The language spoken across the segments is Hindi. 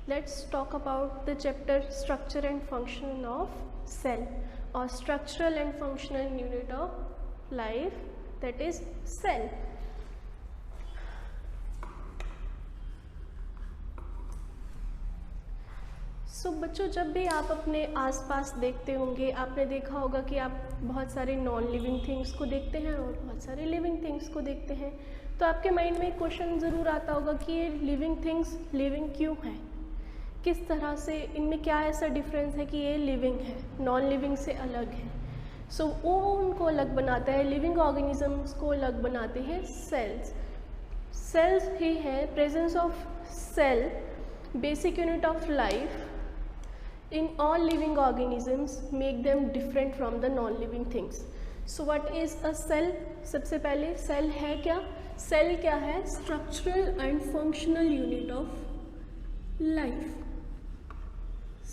let's talk about the chapter structure and function of cell or structural and functional unit of life, that is cell. सो बच्चों, जब भी आप अपने आसपास देखते होंगे, आपने देखा होगा कि आप बहुत सारे नॉन लिविंग थिंग्स को देखते हैं और बहुत सारे लिविंग थिंग्स को देखते हैं, तो आपके माइंड में एक क्वेश्चन ज़रूर आता होगा कि ये लिविंग थिंग्स लिविंग क्यों हैं, किस तरह से, इनमें क्या ऐसा डिफरेंस है कि ये लिविंग है, नॉन लिविंग से अलग है। सो वो उनको अलग बनाता है, लिविंग ऑर्गेनिजम्स को अलग बनाते हैं सेल्स। सेल्स ही है, presence of cell, basic unit of life in all living organisms make them different from the non-living things. So what is a cell? सबसे पहले सेल है क्या? सेल क्या है? Structural and functional unit of life.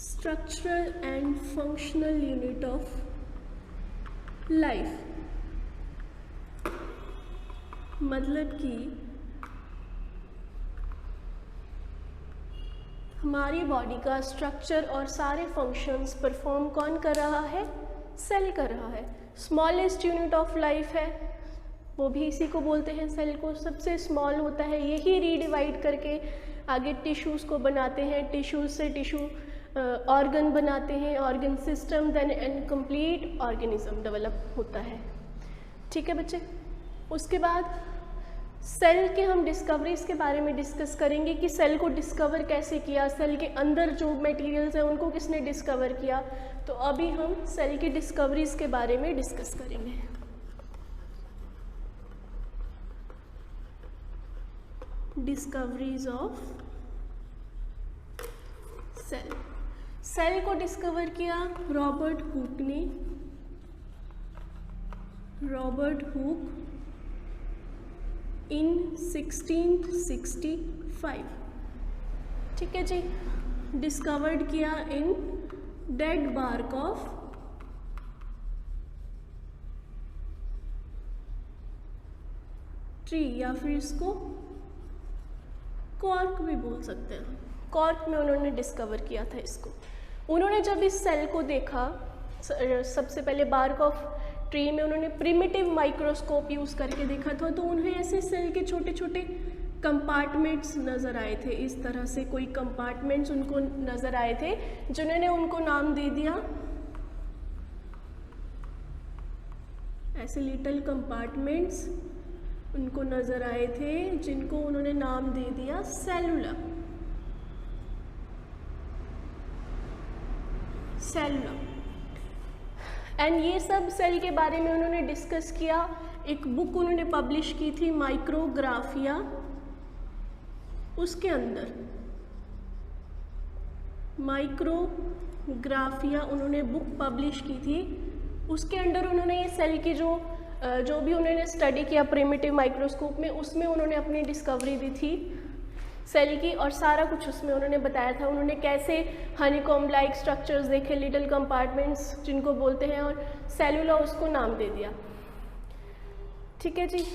Structural and functional unit of life मतलब कि हमारी बॉडी का स्ट्रक्चर और सारे फंक्शंस परफॉर्म कौन कर रहा है? सेल कर रहा है। स्मॉलेस्ट यूनिट ऑफ लाइफ है, वो भी इसी को बोलते हैं, सेल को। सबसे स्मॉल होता है, यही रीडिवाइड करके आगे टिश्यूज़ को बनाते हैं, टिश्यूज़ से टिश्यू ऑर्गन बनाते हैं, organ system, then and complete organism develop होता है। ठीक है बच्चे, उसके बाद सेल के हम डिस्कवरीज के बारे में डिस्कस करेंगे कि सेल को डिस्कवर कैसे किया, सेल के अंदर जो मटेरियल्स हैं उनको किसने डिस्कवर किया। तो अभी हम सेल की डिस्कवरीज के बारे में डिस्कस करेंगे। Discoveries of cell. सेल को डिस्कवर किया रॉबर्ट हुक ने। रॉबर्ट हुक in 1665, ठीक है जी। डिस्कवर्ड किया in dead bark of tree, या फिर इसको कॉर्क भी बोल सकते हैं। कॉर्क में उन्होंने डिस्कवर किया था इसको। उन्होंने जब इस सेल को देखा, सबसे पहले बार्क ऑफ ट्री में उन्होंने प्रिमिटिव माइक्रोस्कोप यूज़ करके देखा था, तो उन्हें ऐसे सेल के छोटे छोटे कंपार्टमेंट्स नज़र आए थे। इस तरह से कोई कंपार्टमेंट्स उनको नज़र आए थे, जिन्होंने उनको नाम दे दिया, ऐसे लिटिल कंपार्टमेंट्स उनको नज़र आए थे, जिनको उन्होंने नाम दे दिया सेलुला। सेलुला एंड ये सब सेल के बारे में उन्होंने डिस्कस किया। एक बुक उन्होंने पब्लिश की थी, माइक्रोग्राफिया। उसके अंदर माइक्रोग्राफिया उन्होंने बुक पब्लिश की थी। उसके अंदर उन्होंने ये सेल की जो भी उन्होंने स्टडी किया प्रिमिटिव माइक्रोस्कोप में, उसमें उन्होंने अपनी डिस्कवरी दी थी सेल की, और सारा कुछ उसमें उन्होंने बताया था। उन्होंने कैसे हनीकॉम्ब लाइक स्ट्रक्चर्स देखे, लिटिल कंपार्टमेंट्स जिनको बोलते हैं, और सेलुला उसको नाम दे दिया। ठीक है जी।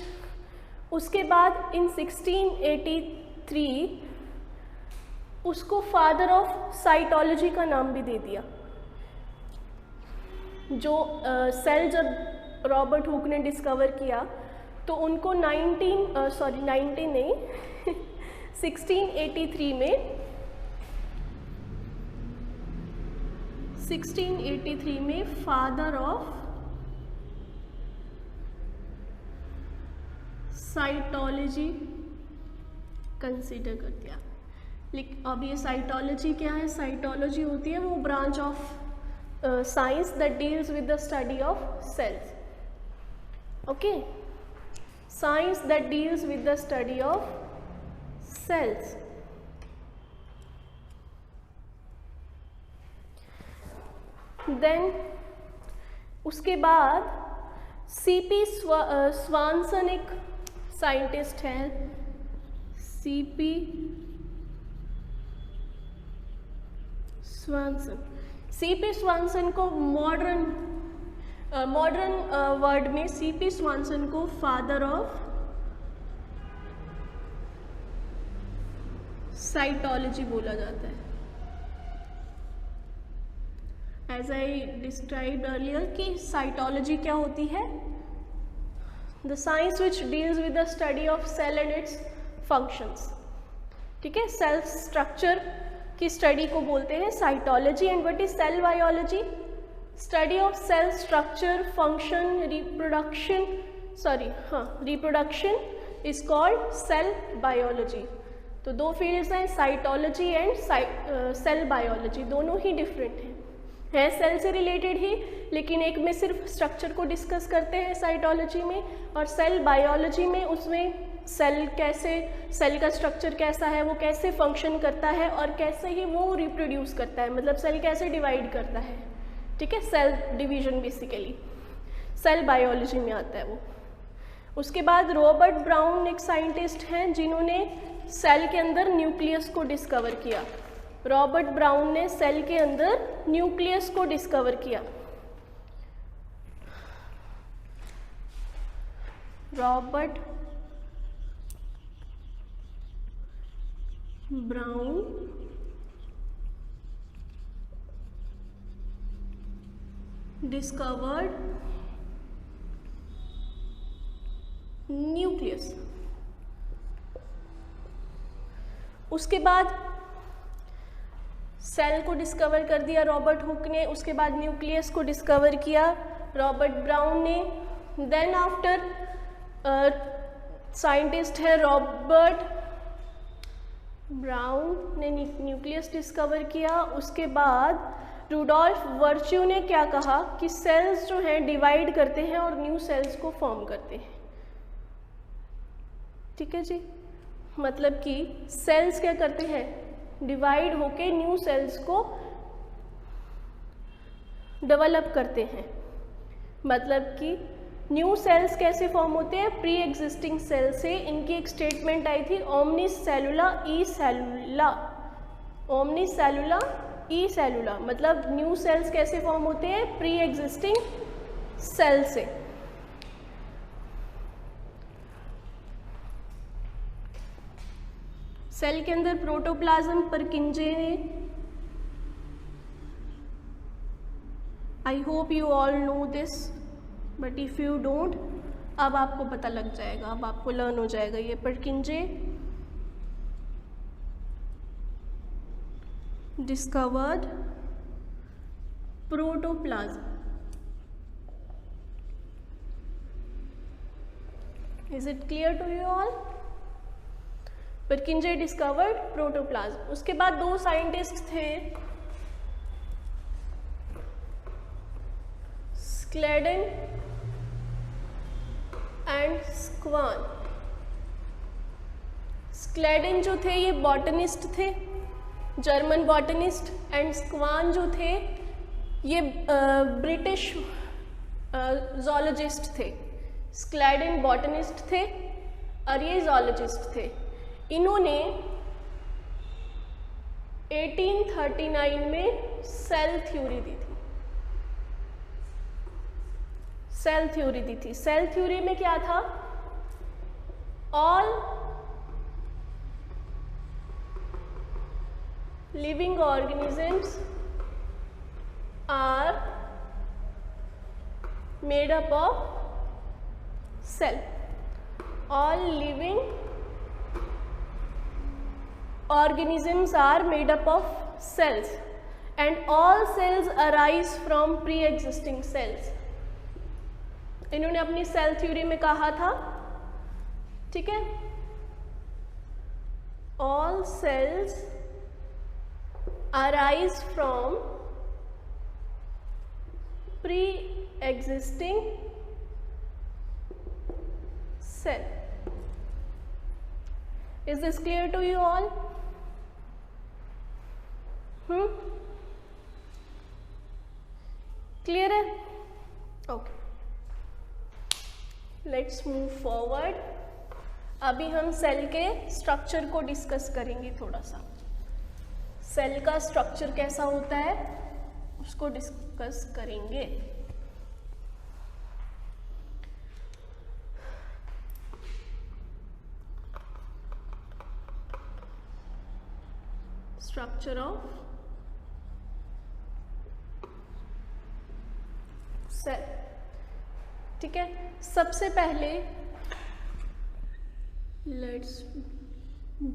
उसके बाद इन 1683 उसको फादर ऑफ साइटोलॉजी का नाम भी दे दिया। जो सेल जब रॉबर्ट हुक ने डिस्कवर किया, तो उनको 1683 में फादर ऑफ साइटोलॉजी कंसीडर कर दिया। लेकिन अब ये साइटोलॉजी क्या है? साइटोलॉजी होती है वो branch of science that deals with the study of cells. Okay, science that deals with the study of cells. Then उसके बाद सीपी स्वानसन एक साइंटिस्ट है। सीपी स्वानसन को मॉडर्न वर्ड में सीपी स्वानसन को फादर ऑफ साइटोलॉजी बोला जाता है। एज आई डिस्क्राइब्ड अर्लियर कि साइटोलॉजी क्या होती है, the science which deals with the study of cell and its functions. ठीक है, सेल स्ट्रक्चर की स्टडी को बोलते हैं cytology. And what is cell biology? Study of cell structure, function, reproduction is called cell biology. तो दो फील्ड्स हैं, साइटोलॉजी एंड सेल बायोलॉजी, दोनों ही डिफरेंट हैं सेल से रिलेटेड ही, लेकिन एक में सिर्फ स्ट्रक्चर को डिस्कस करते हैं साइटोलॉजी में, और सेल बायोलॉजी में उसमें सेल का स्ट्रक्चर कैसा है, वो कैसे फंक्शन करता है और कैसे ही वो रिप्रोड्यूस करता है, मतलब सेल कैसे डिवाइड करता है। ठीक है, cell division basically cell biology में आता है वो। उसके बाद रॉबर्ट ब्राउन एक साइंटिस्ट हैं जिन्होंने सेल के अंदर न्यूक्लियस को डिस्कवर किया। रॉबर्ट ब्राउन ने सेल के अंदर न्यूक्लियस को डिस्कवर किया। Robert brown discovered nucleus. उसके बाद सेल को डिस्कवर कर दिया रॉबर्ट हुक ने, उसके बाद न्यूक्लियस को डिस्कवर किया रॉबर्ट ब्राउन ने। देन आफ्टर साइंटिस्ट है रॉबर्ट ब्राउन ने न्यूक्लियस डिस्कवर किया। उसके बाद रुडोल्फ वर्च्यू ने क्या कहा कि सेल्स जो हैं डिवाइड करते हैं और न्यू सेल्स को फॉर्म करते हैं। ठीक है जी, मतलब कि सेल्स क्या करते हैं, डिवाइड होके न्यू सेल्स को डेवलप करते हैं। मतलब कि न्यू सेल्स कैसे फॉर्म होते हैं, प्री एग्जिस्टिंग सेल से। इनकी एक स्टेटमेंट आई थी ओमनिस सेलुला ई सेलुला, ओमनिस सेलुला ई सेलुला, मतलब न्यू सेल्स कैसे फॉर्म होते हैं, प्री एग्जिस्टिंग सेल से। सेल के अंदर प्रोटोप्लाज्म परकिंजे ने, I hope you all know this, but if you don't, अब आपको पता लग जाएगा, अब आपको लर्न हो जाएगा ये Purkinje discovered protoplasm. Is it clear to you all? Purkinje discovered protoplasm. उसके बाद दो साइंटिस्ट थे, स्क्लेडन एंड स्क्वान। स्क्लेडन जो थे ये बॉटनिस्ट थे, जर्मन बॉटनिस्ट, एंड स्क्वान जो थे ये ब्रिटिश जोलॉजिस्ट थे। स्क्लेडन बॉटनिस्ट थे और ये जोलॉजिस्ट थे। इन्होंने 1839 में सेल थ्योरी दी थी। सेल थ्योरी दी थी। सेल थ्योरी में क्या था, all living organisms are made up of cell. All living organisms are made up of cells and all cells arise from pre-existing cells। इन्होंने अपनी सेल थ्योरी में कहा था, ठीक है, all cells arise from pre-existing cell। Is this clear to you all? Clear है? Okay, let's move forward. अभी हम सेल के स्ट्रक्चर को डिस्कस करेंगे थोड़ा सा। सेल का स्ट्रक्चर कैसा होता है उसको डिस्कस करेंगे। Structure of cell. ठीक है, सबसे पहले let's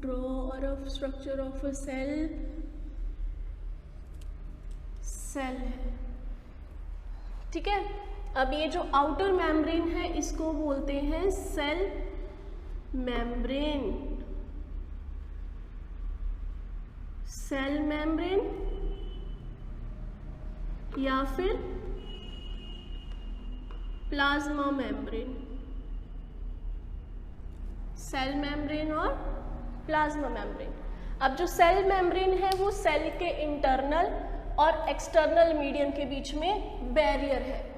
draw a rough structure of a cell. Cell है, ठीक है। अब ये जो आउटर मेम्ब्रेन है इसको बोलते हैं सेल मेम्ब्रेन। सेल मेम्ब्रेन या फिर प्लाज्मा मेम्ब्रेन। सेल मेम्ब्रेन और प्लाज्मा मेम्ब्रेन। अब जो सेल मेम्ब्रेन है वो सेल के इंटरनल और एक्सटर्नल मीडियम के बीच में बैरियर है।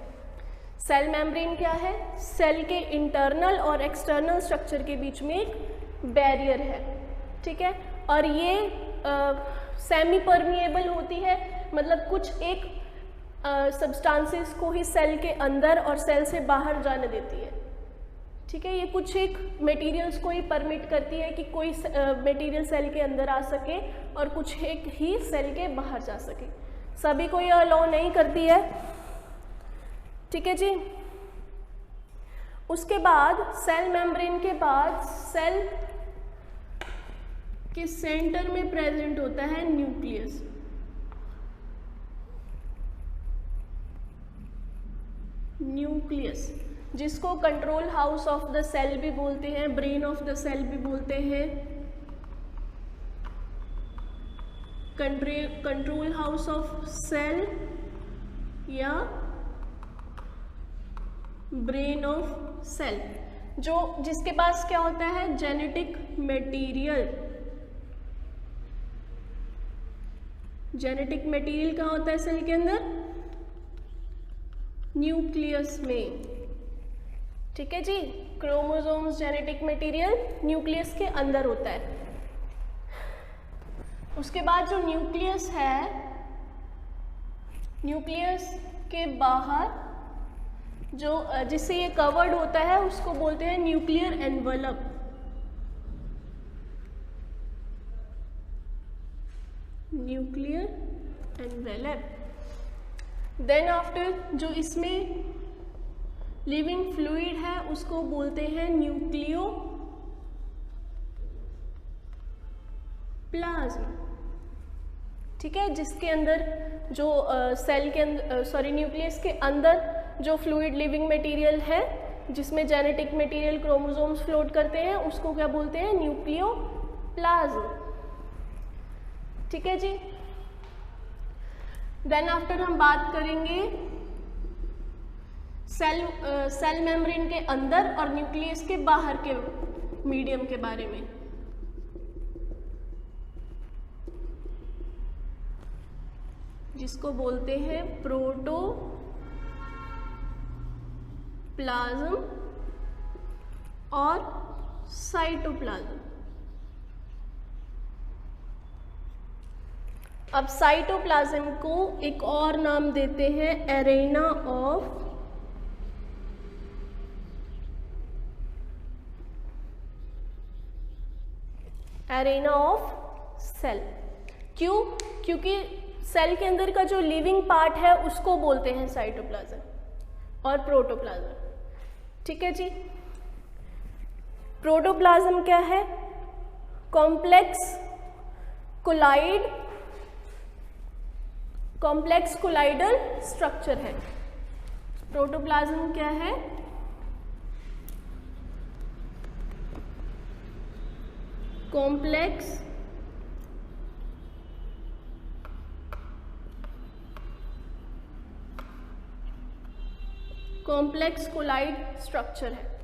सेल मेम्ब्रेन क्या है? सेल के इंटरनल और एक्सटर्नल स्ट्रक्चर के बीच में एक बैरियर है, ठीक है। और ये सेमी परमिएबल होती है, मतलब कुछ एक सब्सटेंसेस को ही सेल के अंदर और सेल से बाहर जाने देती है, ठीक है। ये कुछ एक मटेरियल्स को ही परमिट करती है कि कोई मटेरियल सेल के अंदर आ सके और कुछ एक ही सेल के बाहर जा सके। सभी को ये अलाउ नहीं करती है, ठीक है जी। उसके बाद सेल मेम्ब्रेन के बाद सेल के सेंटर में प्रेजेंट होता है न्यूक्लियस। न्यूक्लियस जिसको control house of the cell भी बोलते हैं, ब्रेन ऑफ द सेल भी बोलते हैं, कंट्रोल हाउस ऑफ सेल या ब्रेन ऑफ सेल, जो जिसके पास क्या होता है? Genetic material. जेनेटिक मटेरियल कहाँ होता है सेल के अंदर? न्यूक्लियस में, ठीक है जी। क्रोमोसोम्स जेनेटिक मटेरियल न्यूक्लियस के अंदर होता है। उसके बाद जो न्यूक्लियस है, न्यूक्लियस के बाहर जो जिससे ये कवर्ड होता है उसको बोलते हैं nuclear envelope. Nuclear envelope. Then after जो इसमें लिविंग फ्लूइड है उसको बोलते हैं न्यूक्लियो प्लाज्म, ठीक है। जिसके अंदर जो सेल के अंदर न्यूक्लियस के अंदर जो फ्लूइड लिविंग मटेरियल है जिसमें जेनेटिक मटेरियल क्रोमोसोम्स फ्लोट करते हैं उसको क्या बोलते हैं? न्यूक्लियो प्लाज्म, ठीक है जी। देन आफ्टर हम बात करेंगे सेल मेम्ब्रेन के अंदर और न्यूक्लियस के बाहर के मीडियम के बारे में। जिसको बोलते हैं प्रोटोप्लाज्म और साइटोप्लाज्म। अब साइटोप्लाज्म को एक और नाम देते हैं एरेना ऑफ सेल। क्यों? क्योंकि सेल के अंदर का जो लिविंग पार्ट है उसको बोलते हैं साइटोप्लाज्म और प्रोटोप्लाज्म, ठीक है जी। प्रोटोप्लाज्म क्या है? कॉम्प्लेक्स कोलाइडल स्ट्रक्चर है। प्रोटोप्लाज्म क्या है? कॉम्प्लेक्स कोलाइड स्ट्रक्चर है,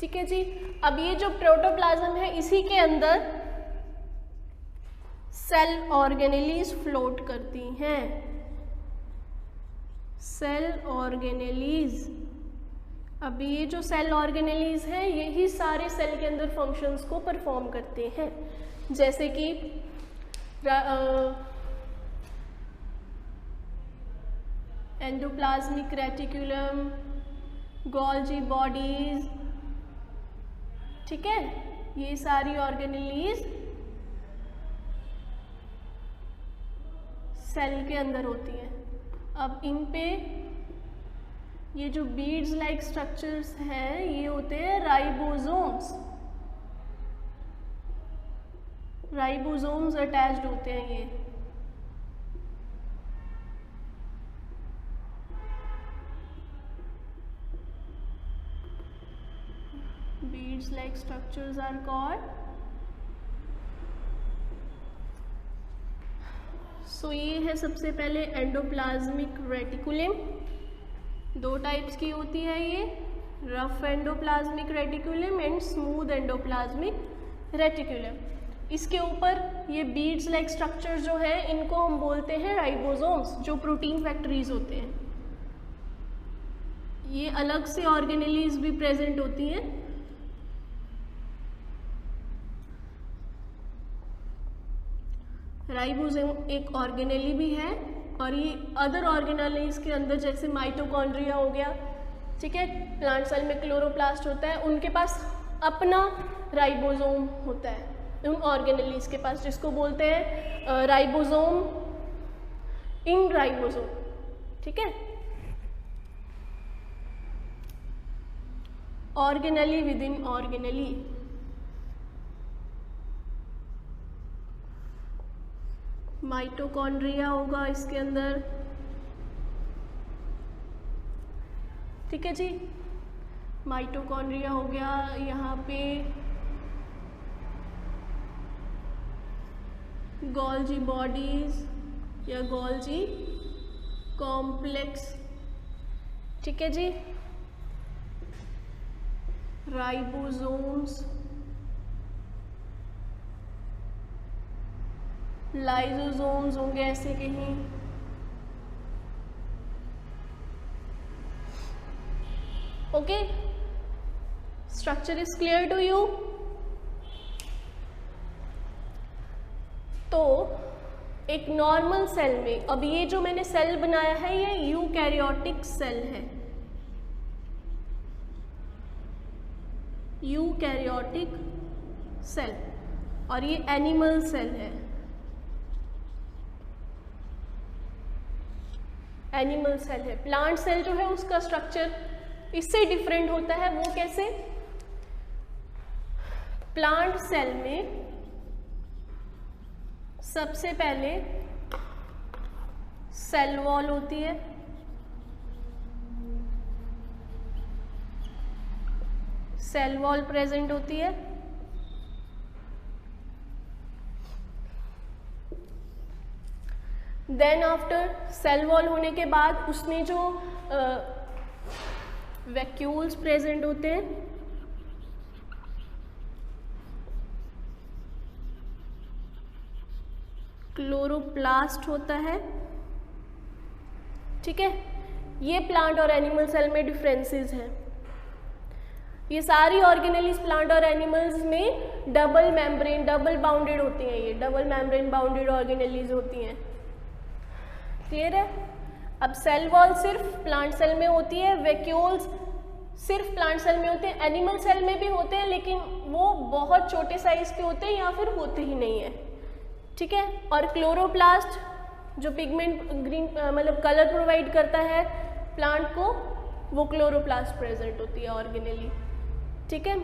ठीक है जी। अब ये जो प्रोटोप्लाज्म है इसी के अंदर सेल ऑर्गेनेलीज फ्लोट करती हैं। Cell organelles. अब ये जो सेल ऑर्गेनेलीज हैं यही सारे सेल के अंदर फंक्शंस को परफॉर्म करते हैं, जैसे कि एंडोप्लाज्मिक रेटिकुलम, गोल्जी बॉडीज, ठीक है। ये सारी ऑर्गेनेलीज सेल के अंदर होती हैं। अब इन पे ये जो बीड्स लाइक स्ट्रक्चर्स हैं ये होते हैं राइबोसोम्स। राइबोसोम्स अटैच्ड होते हैं ये। Beads like structures are called. So ये है सबसे पहले एंडोप्लाज्मिक रेटिकुलम। दो टाइप्स की होती है ये, rough endoplasmic reticulum and smooth endoplasmic reticulum. इसके ऊपर ये बीड्स लाइक स्ट्रक्चर जो है इनको हम बोलते हैं राइबोसोम्स, जो प्रोटीन फैक्ट्रीज होते हैं। ये अलग से ऑर्गेनेलीज भी प्रेजेंट होती हैं। राइबोसोम एक ऑर्गेनेली भी है और ये अदर ऑर्गेनेलीज के अंदर जैसे माइटोकॉन्ड्रिया हो गया, ठीक है, प्लांट सेल में क्लोरोप्लास्ट होता है, उनके पास अपना राइबोसोम होता है उन ऑर्गेनेलीज के पास, जिसको बोलते हैं राइबोसोम इन राइबोसोम, ठीक है। Organelle with in organelle. Mitochondria होगा इसके अंदर, ठीक है जी। माइटोकॉन्ड्रिया हो गया, यहाँ पे गोल्जी बॉडीज या गोल्जी कॉम्प्लेक्स, ठीक है जी। राइबोसोम्स, लाइसोसोम्स होंगे ऐसे कहीं, okay. Structure is clear to you. तो एक नॉर्मल सेल में, अब ये जो मैंने सेल बनाया है ये यूकैरियोटिक सेल है, यूकैरियोटिक सेल, और ये एनिमल सेल है, एनिमल सेल है। प्लांट सेल जो है उसका स्ट्रक्चर इससे डिफरेंट होता है। वो कैसे? प्लांट सेल में सबसे पहले सेल वॉल होती है, सेल वॉल प्रेजेंट होती है। देन आफ्टर सेल वॉल होने के बाद उसमें जो वैक्यूल्स प्रेजेंट होते हैं, क्लोरोप्लास्ट होता है, ठीक है। ये प्लांट और एनिमल सेल में डिफरेंसेस हैं। ये सारी ऑर्गेनेलीज प्लांट और एनिमल्स में डबल मेम्ब्रेन, डबल बाउंडेड होती हैं, ये डबल मेम्ब्रेन बाउंडेड ऑर्गेनेलीज होती हैं, क्लियर है। अब सेल वॉल सिर्फ प्लांट सेल में होती है, वैक्यूल्स सिर्फ प्लांट सेल में होते हैं, एनिमल सेल में भी होते हैं लेकिन वो बहुत छोटे साइज के होते हैं या फिर होते ही नहीं है, ठीक है। और क्लोरोप्लास्ट जो पिगमेंट ग्रीन मतलब कलर प्रोवाइड करता है प्लांट को, वो क्लोरोप्लास्ट प्रेजेंट होती है ऑर्गेनेली, ठीक है।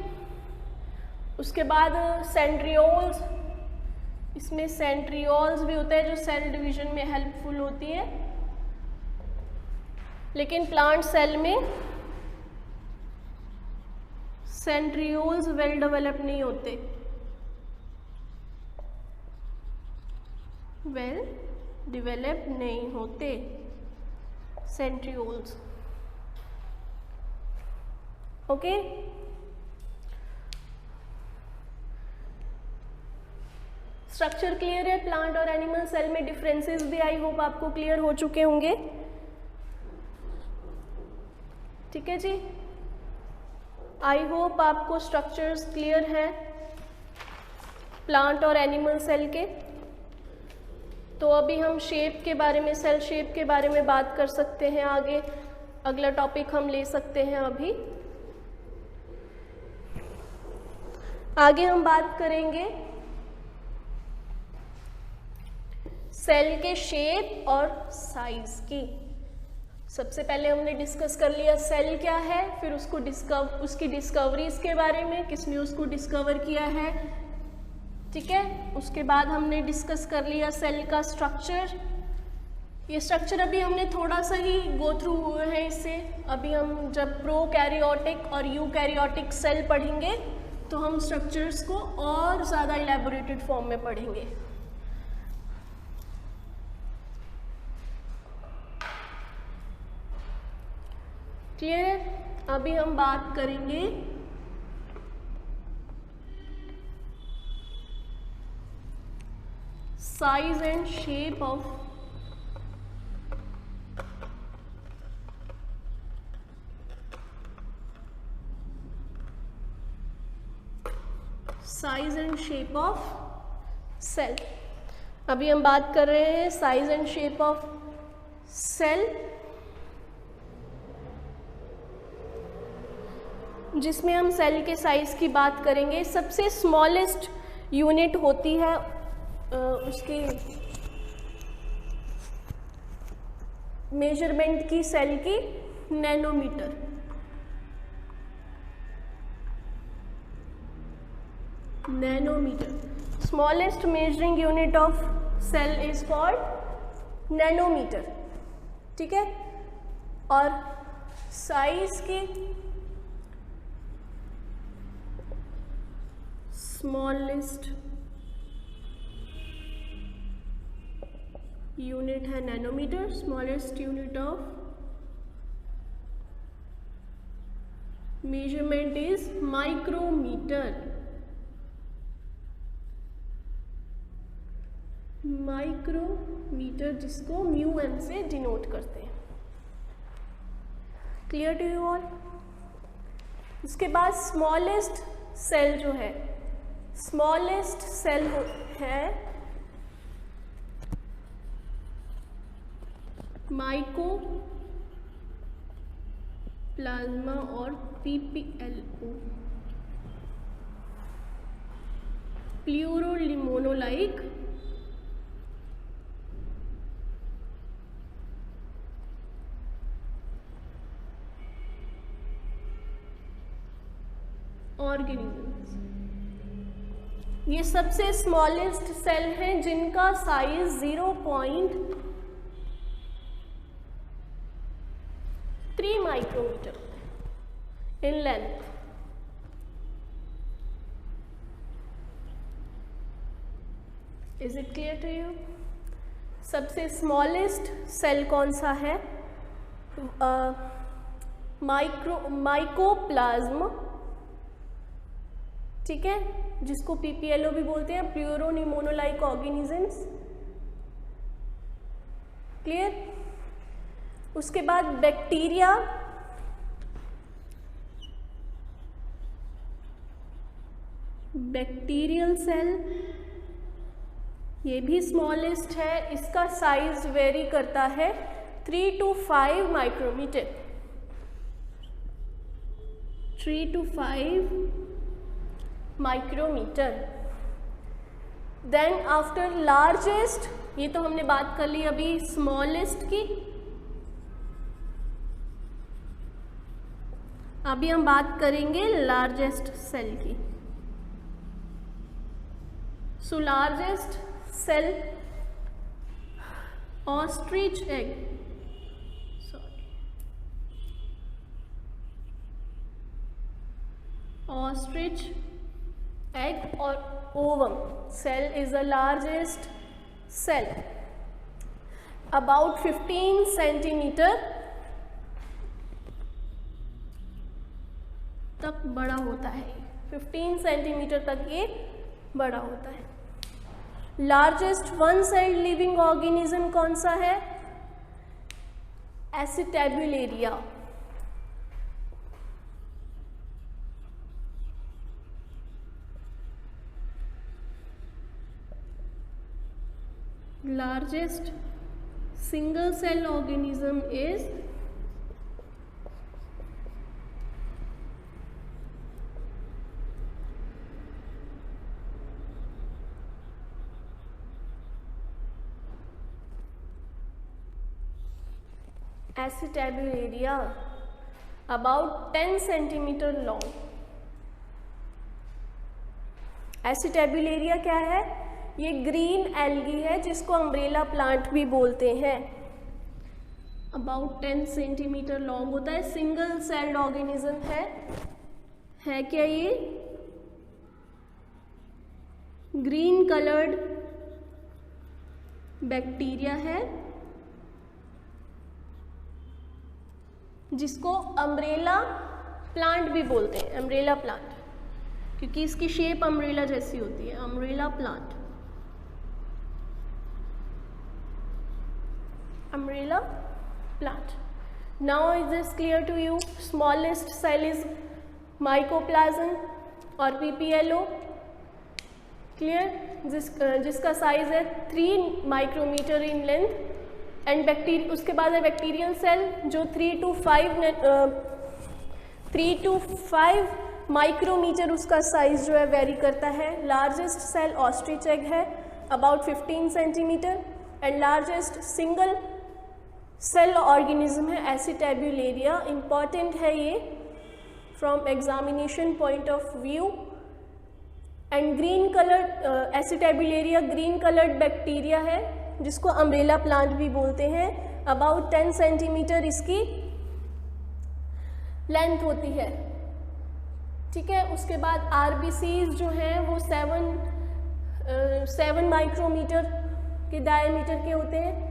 उसके बाद सेंट्रियोल्स, इसमें सेंट्रियोल्स भी होते हैं जो सेल डिवीजन में हेल्पफुल होती है, लेकिन प्लांट सेल में सेंट्रियोल्स वेल डेवलप नहीं होते, वेल डेवलप नहीं होते सेंट्रियोल्स, ओके। स्ट्रक्चर क्लियर है। प्लांट और एनिमल सेल में डिफरेंसेस भी आई होप आपको क्लियर हो चुके होंगे, ठीक है जी। आई होप आपको स्ट्रक्चर्स क्लियर हैं प्लांट और एनिमल सेल के। तो अभी हम शेप के बारे में, सेल शेप के बारे में बात कर सकते हैं आगे, अगला टॉपिक हम ले सकते हैं अभी। आगे हम बात करेंगे सेल के शेप और साइज की। सबसे पहले हमने डिस्कस कर लिया सेल क्या है, फिर उसकी डिस्कवरीज के बारे में, किसने उसको डिस्कवर किया है, ठीक है। उसके बाद हमने डिस्कस कर लिया सेल का स्ट्रक्चर। ये स्ट्रक्चर अभी हमने थोड़ा सा ही गो थ्रू हुए हैं इससे। अभी हम जब प्रोकैरियोटिक और यूकैरियोटिक सेल पढ़ेंगे तो हम स्ट्रक्चर्स को और ज़्यादा इलैबोरेटेड फॉर्म में पढ़ेंगे। क्लियर है। अभी हम बात करेंगे size and shape of size and shape of cell. अभी हम बात कर रहे हैं size and shape of cell, जिसमें हम सेल के साइज की बात करेंगे। सबसे स्मॉलेस्ट यूनिट होती है उसकी मेजरमेंट की सेल की, nanometre. Nanometre smallest measuring unit of cell is called nanometre, ठीक है। और साइज की स्मॉलेस्ट यूनिट है nanometre. Smallest unit of measurement is micrometre. Micrometre, जिसको म्यू एम से डिनोट करते हैं। Clear to you all. उसके बाद स्मॉलेस्ट सेल जो है, स्मॉलेस्ट सेल है माइकोप्लाज्मा और पीपीएलओ, प्लूरोलिमोनोलाइक ऑर्गेनिजम्स। ये सबसे स्मॉलेस्ट सेल हैं जिनका size 0.3 micrometre in length. Is it clear to you. सबसे स्मॉलेस्ट सेल कौन सा है, माइकोप्लाज्म, ठीक है, जिसको पीपीएलओ भी बोलते हैं, प्लूरोनिमोनोलाइक ऑर्गेनिजम्स। क्लियर। उसके बाद बैक्टीरिया, बैक्टीरियल सेल, ये भी स्मॉलेस्ट है। इसका साइज वेरी करता है 3 to 5 micrometre, 3 to 5 micrometre. Then after largest, ये तो हमने बात कर ली अभी स्मॉलेस्ट की। अभी हम बात करेंगे लार्जेस्ट सेल की। So largest cell ostrich egg, ostrich egg or ovum cell is the largest cell, about 15 centimeter तक बड़ा होता है। 15 सेंटीमीटर तक ये बड़ा होता है। Largest one cell living organism कौन सा है, एसिटेबुलेरिया। Largest single cell organism is Acetabular about 10 centimeter long. Acetabular क्या है? ये ग्रीन एल्गी है जिसको अम्ब्रेला प्लांट भी बोलते हैं। अबाउट 10 सेंटीमीटर लॉन्ग होता है, सिंगल सेल्ड ऑर्गेनिज्म है क्या ये? ग्रीन कलर्ड बैक्टीरिया है जिसको अम्ब्रेला प्लांट भी बोलते हैं। अम्ब्रेला प्लांट क्योंकि इसकी शेप अम्ब्रेला जैसी होती है। Umbrella plant, umbrella plant. Now is this clear to you? Smallest cell is mycoplasm और पीपीएलओ। क्लियर? जिसका साइज है 3 micrometre in length. And bacteria, उसके बाद है बैक्टीरियल सेल जो 3 to 5 माइक्रोमीटर उसका साइज जो है वेरी करता है। लार्जेस्ट सेल ऑस्ट्रिच एग है about 15 centimetre. And largest single cell organism है एसिटैब्युलेरिया। इम्पॉर्टेंट है ये from examination point of view. And green coloured acetabularia green coloured bacteria है जिसको अम्ब्रेला प्लांट भी बोलते हैं। अबाउट 10 सेंटीमीटर इसकी लेंथ होती है। ठीक है, उसके बाद आरबीसीज जो हैं वो 7 माइक्रोमीटर के डायमीटर के होते हैं।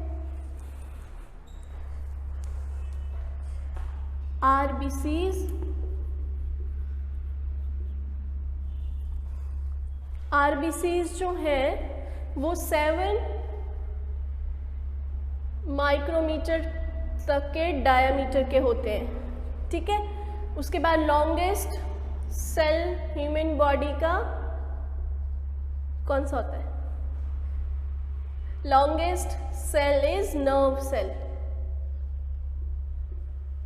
आरबीसीज जो हैं वो 7 माइक्रोमीटर तक के डायमीटर के होते हैं। ठीक है, उसके बाद लॉन्गेस्ट सेल ह्यूमन बॉडी का कौन सा होता है? Longest cell is nerve cell.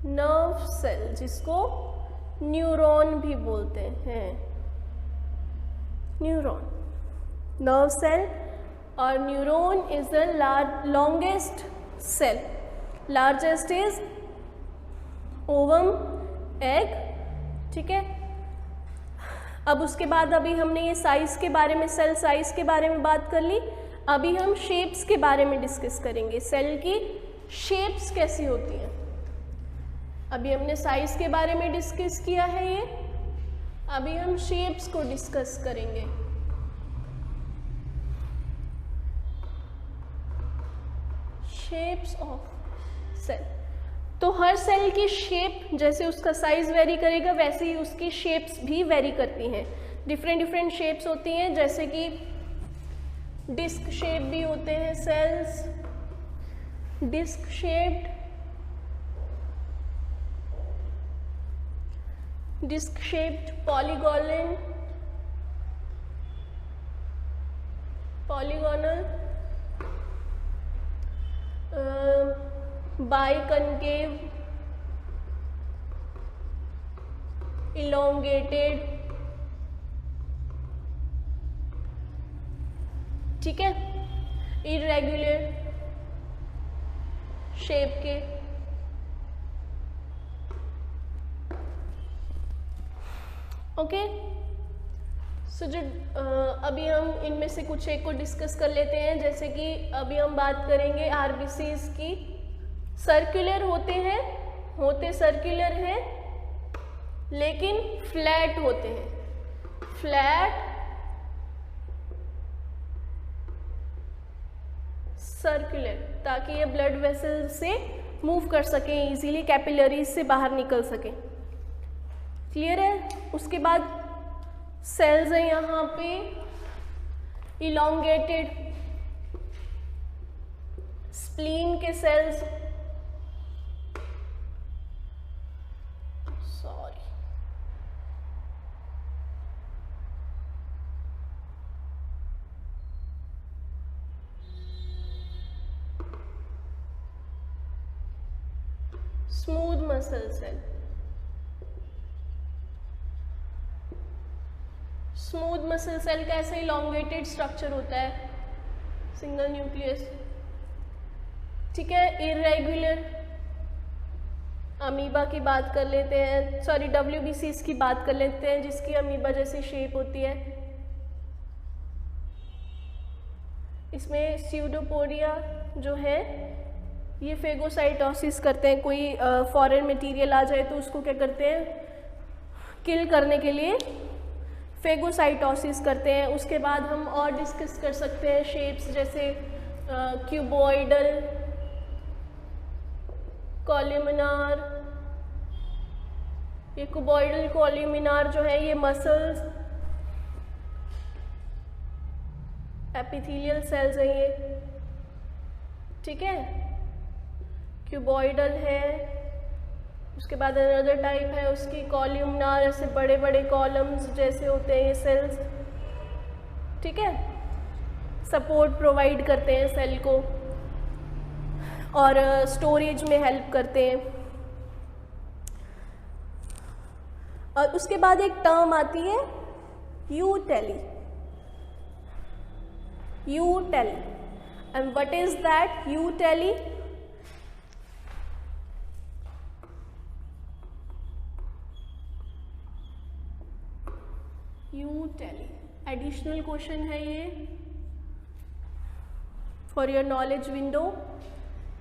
Nerve cell जिसको न्यूरॉन भी बोलते हैं। न्यूरॉन, नर्व सेल और neuron is the longest cell. Largest is ovum egg. ठीक है, अब उसके बाद अभी हमने ये साइज के बारे में, सेल साइज के बारे में बात कर ली। अभी हम शेप्स के बारे में डिस्कस करेंगे। सेल की शेप्स कैसी होती हैं? अभी हमने साइज के बारे में डिस्कस किया है ये, अभी हम शेप्स को डिस्कस करेंगे। Shapes of cell. तो हर सेल की शेप जैसे उसका साइज वेरी करेगा वैसे ही उसकी शेप्स भी वेरी करती हैं। डिफरेंट शेप्स होती हैं, जैसे कि डिस्क शेप भी होते हैं cells, disc shaped, disc shaped, polygonal, biconcave, elongated. ठीक है, इरेगुलर शेप के। ओके, सो जो अभी हम इनमें से कुछ एक को डिस्कस कर लेते हैं। जैसे कि अभी हम बात करेंगे आरबीसीज की। सर्कुलर होते सर्कुलर हैं लेकिन फ्लैट होते हैं। फ्लैट सर्कुलर, ताकि ये ब्लड वेसल से मूव कर सकें इजीली, कैपिलरीज से बाहर निकल सकें। क्लियर है? उसके बाद सेल्स हैं यहाँ पे इलोंगेटेड, स्प्लीन के cells, smooth muscle cell. Smooth muscle cell का ऐसे इलोंगेटेड स्ट्रक्चर होता है, सिंगल न्यूक्लियस। ठीक है, इरेगुलर अमीबा की बात कर लेते हैं, सॉरी WBCs की बात कर लेते हैं जिसकी अमीबा जैसी शेप होती है। इसमें स्यूडोपोडिया जो है ये फेगोसाइटोसिस करते हैं। कोई फॉरेन मटेरियल आ जाए तो उसको क्या करते हैं, किल करने के लिए फेगोसाइटोसिस करते हैं। उसके बाद हम और डिस्कस कर सकते हैं शेप्स जैसे क्यूबॉइडल, कॉल्यूमिनार। ये क्यूबॉइडल कॉल्यूमिनार जो है ये मसल्स एपिथेलियल सेल्स हैं ये, ठीक है, क्यूबॉइडल है। उसके बाद अनदर टाइप है उसकी कॉल्यूमिनार, ऐसे बड़े बड़े कॉलम्स जैसे होते हैं ये सेल्स, ठीक है, सपोर्ट प्रोवाइड करते हैं सेल को और स्टोरेज में हेल्प करते हैं। और उसके बाद एक टर्म आती है eutely, eutely. And what is that eutely? Eutely additional question है ये for your knowledge window.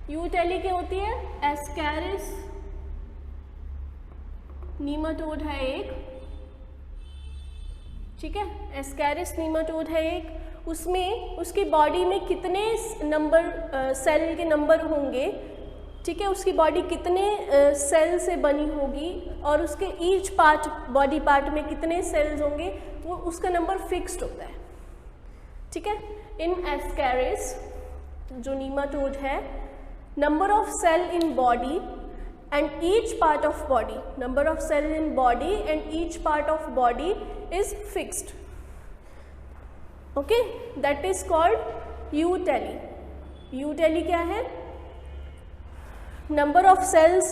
Eutely क्या होती है? एस्कैरिस नीमाटोड है एक, ठीक है, एस्कैरिस नीमाटोड है एक। उसमें उसकी बॉडी में कितने नंबर सेल के नंबर होंगे, ठीक है, उसकी बॉडी कितने सेल से बनी होगी और उसके ईच पार्ट बॉडी पार्ट में कितने सेल्स होंगे, वो उसका नंबर फिक्स्ड होता है, ठीक है। इन एस्कैरिस जो नीमाटोड है, number of cell in body and each part of body, number of cell in body and each part of body is fixed, okay, that is called eutely. Eutely क्या है? number of cells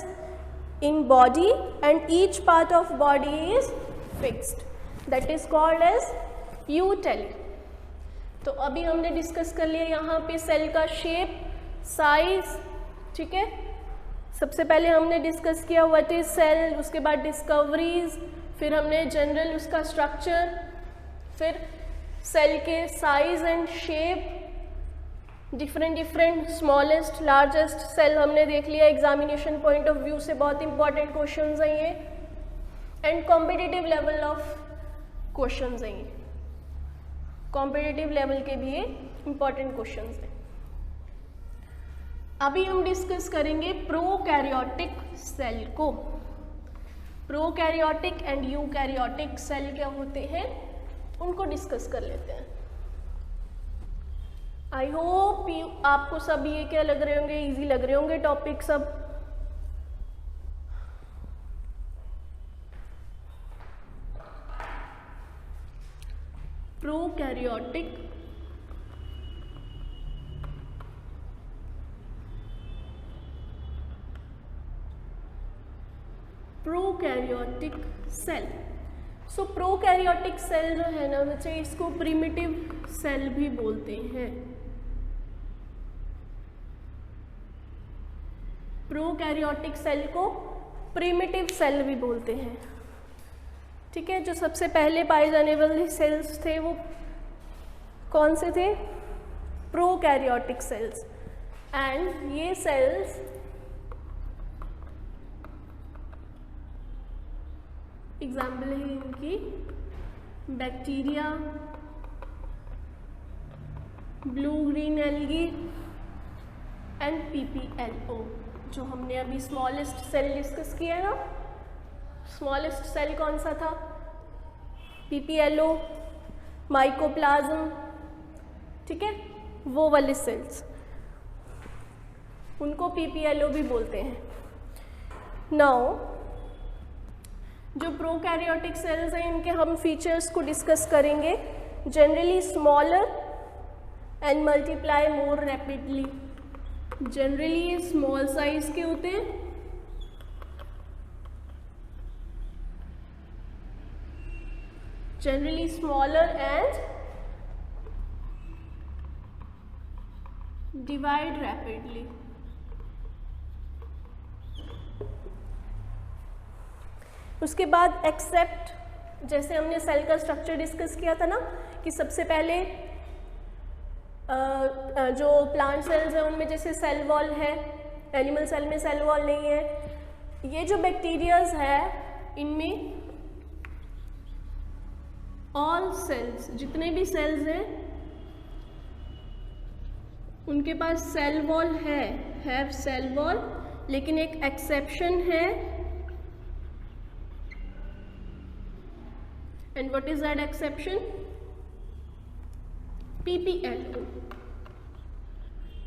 in body and each part of body is fixed, that is called as यूटेली। तो अभी हमने डिस्कस कर लिया यहाँ पे सेल का शेप, साइज, ठीक है। सबसे पहले हमने डिस्कस किया व्हाट इज सेल, उसके बाद डिस्कवरीज, फिर हमने जनरल उसका स्ट्रक्चर, फिर सेल के size and shape, different smallest largest cell हमने देख लिया एग्जामिनेशन पॉइंट ऑफ व्यू से, बहुत इंपॉर्टेंट क्वेश्चंस हैं ये, and competitive level of questions हैं ये, कॉम्पिटिटिव लेवल के भी ये इंपॉर्टेंट क्वेश्चंस हैं। अभी हम डिस्कस करेंगे प्रोकैरियोटिक सेल को। प्रोकैरियोटिक एंड यूकैरियोटिक सेल क्या होते हैं उनको डिस्कस कर लेते हैं। आई होप आपको सब ये क्या लग रहे होंगे, इजी लग रहे होंगे टॉपिक सब। Prokaryotic prokaryotic cell. So prokaryotic cell जो है ना बच्चे, इसको प्रिमिटिव सेल भी बोलते हैं। प्रोकैरियोटिक सेल को प्रिमिटिव सेल भी बोलते हैं, ठीक है। जो सबसे पहले पाए जाने वाले सेल्स थे वो कौन से थे? Prokaryotic cells. एंड ये सेल्स एग्जाम्पल है इनकी bacteria, blue green algae and PPLO, जो हमने अभी स्मॉलेस्ट सेल डिस्कस किया है ना। स्मॉलेस्ट सेल कौन सा था? PPLO, माइकोप्लाज्म, ठीक है, वो वाले सेल्स, उनको PPLO भी बोलते हैं। नाउ जो प्रोकैरियोटिक सेल्स हैं इनके हम फीचर्स को डिस्कस करेंगे। Generally smaller and multiply more rapidly. Generally ये स्मॉल साइज के होते हैं, generally smaller and divide rapidly. उसके बाद एक्सेप्ट, जैसे हमने सेल का स्ट्रक्चर डिस्कस किया था ना कि सबसे पहले जो प्लांट सेल्स हैं उनमें जैसे सेल वॉल है, एनिमल सेल में सेल वॉल नहीं है। ये जो बैक्टीरियाज है इनमें ऑल सेल्स, जितने भी सेल्स हैं उनके पास cell wall have cell wall, लेकिन एक एक्सेप्शन है। And what is that exception? PPLO।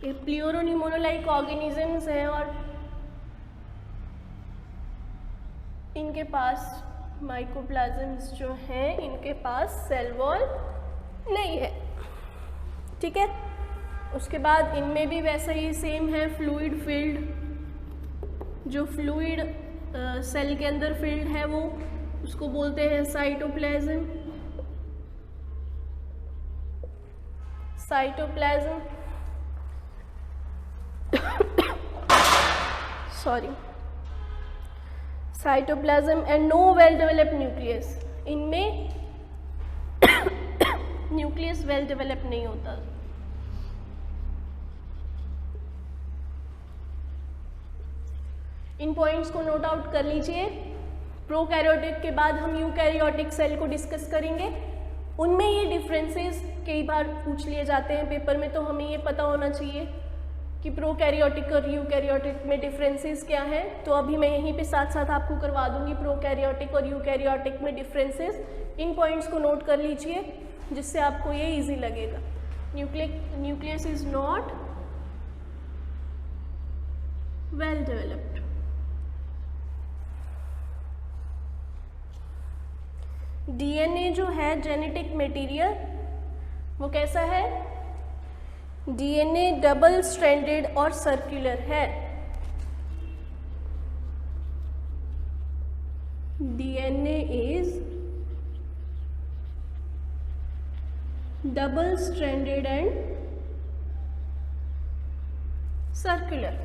ये प्लूरोनिमोनोलाइक ऑर्गेनिजम्स हैं और इनके पास माइकोप्लाज्म्स जो हैं इनके पास सेल वॉल नहीं है, ठीक है। उसके बाद इनमें भी वैसा ही सेम है, फ्लूइड फिल्ड। जो फ्लूइड सेल के अंदर फिल्ड है वो उसको बोलते हैं cytoplasm. Cytoplasm sorry cytoplasm and no well developed nucleus. इनमें न्यूक्लियस वेल डेवलप नहीं होता। इन पॉइंट्स को नोट आउट कर लीजिए। प्रोकैरियोटिक के बाद हम यूकैरियोटिक सेल को डिस्कस करेंगे। उनमें ये डिफरेंसेस कई बार पूछ लिए जाते हैं पेपर में, तो हमें ये पता होना चाहिए कि प्रोकैरियोटिक और यूकैरियोटिक में डिफरेंसेस क्या हैं। तो अभी मैं यहीं पे साथ साथ आपको करवा दूंगी प्रोकैरियोटिक और यूकैरियोटिक में डिफरेंसेस। इन पॉइंट्स को नोट कर लीजिए जिससे आपको ये इजी लगेगा। Nucleus is not well developed. DNA जो है जेनेटिक मटेरियल, वो कैसा है? डीएनए डबल स्ट्रैंडेड और सर्कुलर है। DNA is double stranded and circular.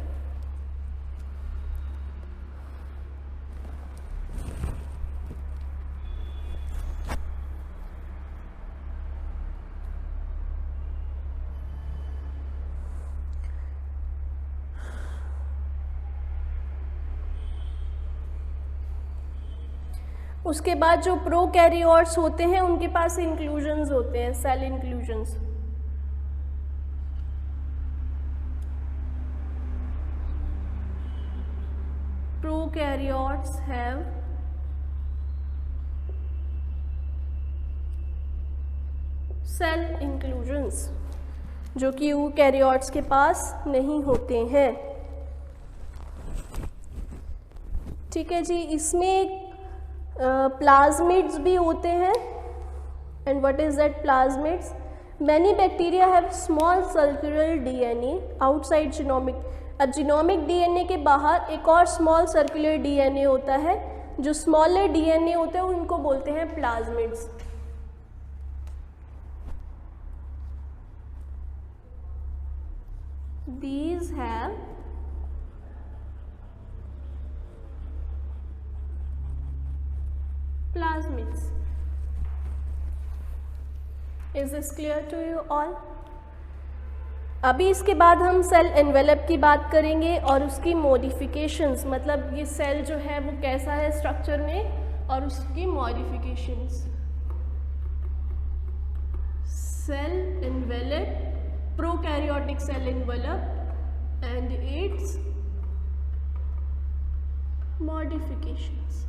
उसके बाद जो प्रोकैरियोट्स होते हैं उनके पास इंक्लूजन्स होते हैं, cell inclusions. Prokaryotes have cell inclusions, जो कि यूकैरियोट्स के पास नहीं होते हैं। ठीक है जी। इसमें प्लाज्मिड्स भी होते हैं। And what is that plasmids? Many bacteria have small circular DNA outside genomic. अब जीनोमिक डीएनए के बाहर एक और स्मॉल सर्कुलर डीएनए होता है। जो स्मॉलर डीएनए होते हैं उनको बोलते हैं plasmids. These have plasmids. Is this clear to you all? अभी इसके बाद हम सेल एनवेलप की बात करेंगे और उसकी मॉडिफिकेशंस, मतलब ये सेल जो है वो कैसा है स्ट्रक्चर में और उसकी modifications. Cell envelope, prokaryotic cell envelope and its modifications.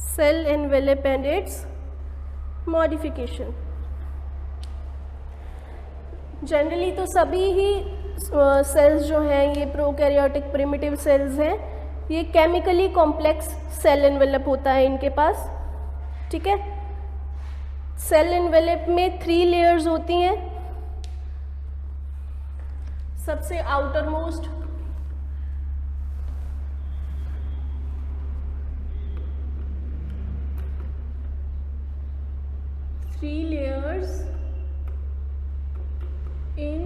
Cell envelope and its modification. Generally तो सभी ही सेल्स जो हैं ये प्रोकैरियोटिक प्रिमिटिव सेल्स हैं, ये केमिकली कॉम्प्लेक्स सेल एनवेलप होता है इनके पास। ठीक है। सेल एनवेलप में 3 लेयर्स होती हैं। सबसे outermost layers in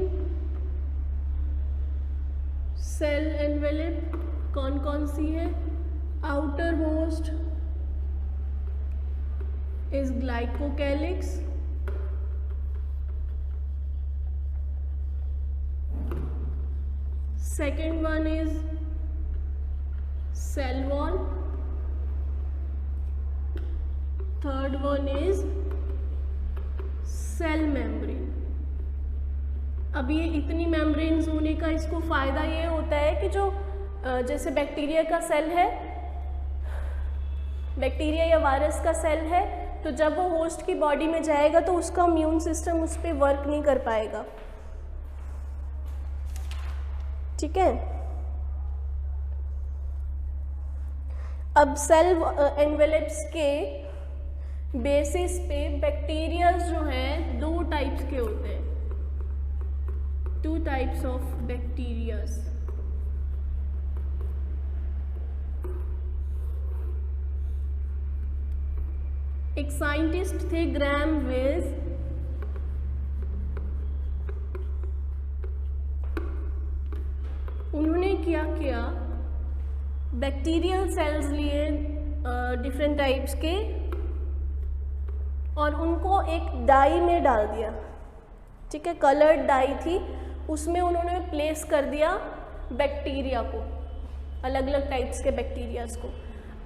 cell envelope कौन कौन सी है? Outermost is glycocalyx, second one is cell wall, third one is cell membrane। अब ये इतनी मेम्ब्रेन्स होने का इसको फ़ायदा ये होता है कि जो जैसे बैक्टीरिया का सेल है, बैक्टीरिया या वायरस का सेल है, तो जब वो होस्ट की बॉडी में जाएगा तो उसका इम्यून सिस्टम उस पर वर्क नहीं कर पाएगा। ठीक है, अब सेल एनवेलप्स के बेसिस पे बैक्टीरियाज जो हैं दो टाइप्स के होते हैं, टू टाइप्स ऑफ बैक्टीरियाज। एक साइंटिस्ट थे ग्रैम वेज, उन्होंने क्या किया, बैक्टीरियल सेल्स लिए डिफरेंट टाइप्स के और उनको एक डाई में डाल दिया। ठीक है, कलर्ड डाई थी, उसमें उन्होंने प्लेस कर दिया बैक्टीरिया को, अलग अलग टाइप्स के बैक्टीरियाज को।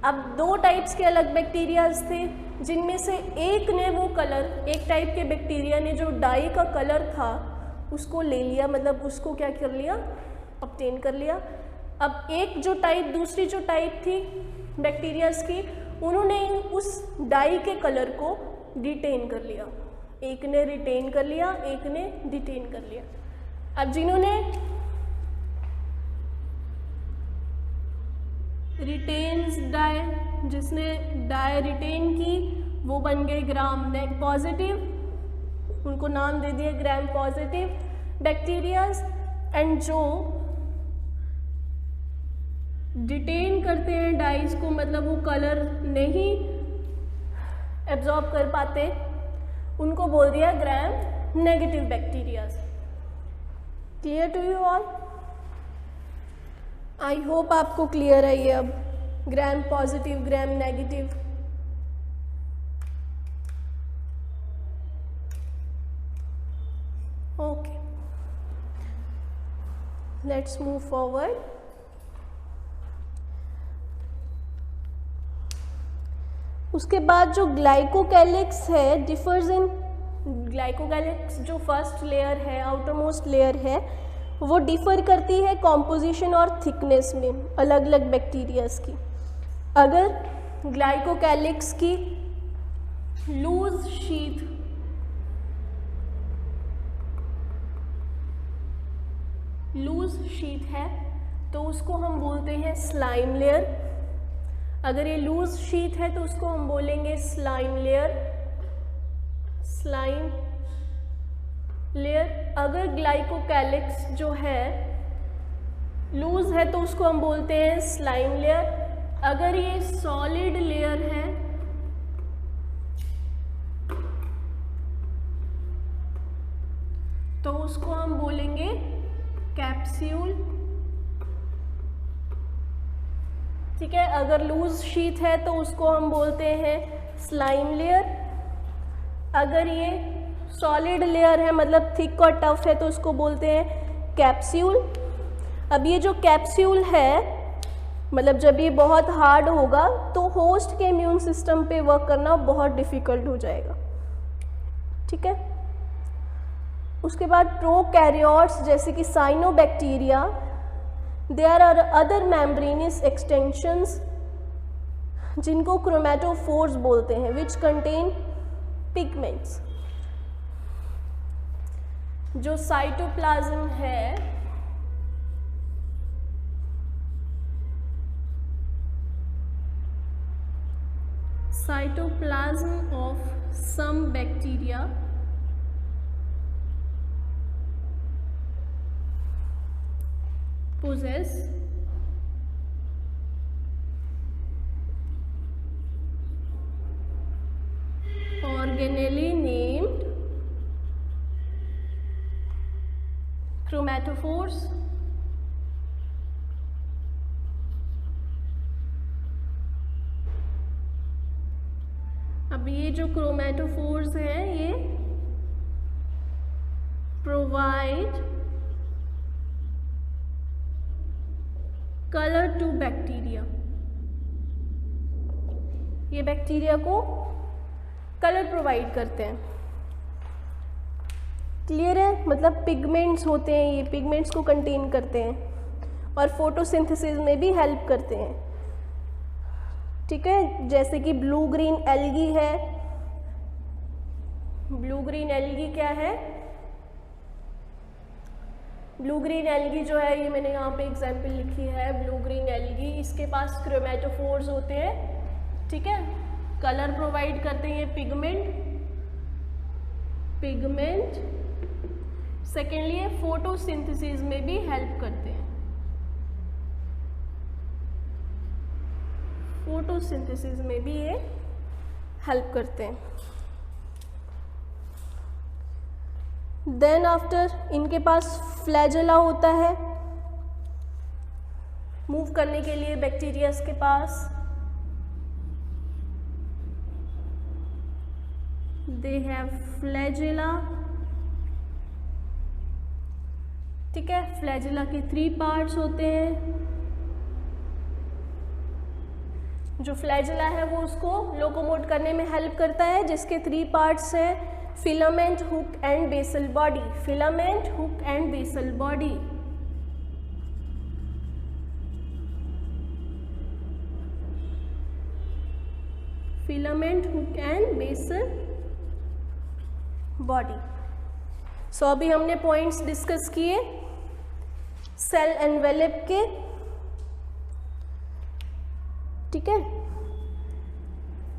अब दो टाइप्स के अलग बैक्टीरियाज थे, जिनमें से एक ने वो कलर, एक टाइप के बैक्टीरिया ने जो डाई का कलर था उसको ले लिया, मतलब उसको क्या कर लिया, ऑब्टेन कर लिया। अब एक जो टाइप, दूसरी जो टाइप थी बैक्टीरियाज की, उन्होंने उस डाई के कलर को डिटेन कर लिया, एक ने रिटेन कर लिया, एक ने डिटेन कर लिया। अब जिन्होंने रिटेन्स डाई, जिसने डाई रिटेन की वो बन गए ग्राम पॉजिटिव, उनको नाम दे दिया ग्राम पॉजिटिव बैक्टीरियाज। एंड जो डिटेन करते हैं डाइज को, मतलब वो कलर नहीं एब्जॉर्ब कर पाते, उनको बोल दिया gram negative bacterias. Clear to you all? I hope आपको क्लियर है ये अब, gram positive gram negative. Okay, let's move forward. उसके बाद जो ग्लाइकोकैलिक्स है डिफर्स इन, ग्लाइकोकैलिक्स जो फर्स्ट लेयर है, आउटर मोस्ट लेयर है, वो डिफ़र करती है कॉम्पोजिशन और थिकनेस में अलग अलग बैक्टीरियाज की। अगर ग्लाइकोकैलिक्स की लूज शीट है तो उसको हम बोलते हैं स्लाइम लेयर। अगर ये लूज शीट है तो उसको हम बोलेंगे स्लाइम लेयर, स्लाइम लेयर। अगर ग्लाइकोकैलिक्स जो है लूज है तो उसको हम बोलते हैं स्लाइम लेयर। अगर ये सॉलिड लेयर है तो उसको हम बोलेंगे कैप्सूल। ठीक है, अगर लूज शीट है तो उसको हम बोलते हैं स्लाइम लेयर। अगर ये सॉलिड लेयर है, मतलब थिक और टफ है, तो उसको बोलते हैं कैप्सूल। अब ये जो कैप्सूल है, मतलब जब ये बहुत हार्ड होगा तो होस्ट के इम्यून सिस्टम पे वर्क करना बहुत डिफ़िकल्ट हो जाएगा। ठीक है, उसके बाद प्रोकैरियोट्स जैसे कि cyanobacteria, there are other membranous extensions जिनको क्रोमैटोफोर्स बोलते हैं, विच कंटेन पिगमेंट्स। जो साइटोप्लाज्म है, cytoplasm of some bacteria possess organelle named chromatophores अब ये जो क्रोमेटोफोर्स हैं ये प्रोवाइड कलर टू बैक्टीरिया, ये बैक्टीरिया को कलर प्रोवाइड करते हैं। क्लियर है? मतलब पिगमेंट्स होते हैं, ये पिगमेंट्स को कंटेन करते हैं और फोटोसिंथेसिस में भी हेल्प करते हैं। ठीक है, जैसे कि ब्लू ग्रीन एल्गी है। ब्लू ग्रीन एल्गी क्या है? ब्लू ग्रीन एल्गी जो है, ये मैंने यहाँ पे एग्जाम्पल लिखी है। ब्लू ग्रीन एल्गी, इसके पास क्रोमेटोफोर्स होते हैं। ठीक है, कलर प्रोवाइड करते हैं ये पिगमेंट। सेकेंडली ये फोटोसिंथेसिस में भी हेल्प करते हैं, फोटोसिंथेसिस में भी ये हेल्प करते हैं। देन आफ्टर इनके पास फ्लैजेला होता है मूव करने के लिए बैक्टीरियाज के पास। They have flagella. ठीक है, फ्लैजेला के 3 पार्ट्स होते हैं। जो फ्लैजेला है वो उसको लोकोमोट करने में हेल्प करता है, जिसके 3 पार्ट्स हैं filament, hook and basal body. Filament, hook and basal body. Filament, hook and basal body. So अभी हमने पॉइंट्स डिस्कस किए सेल एनवेलप के। ठीक है,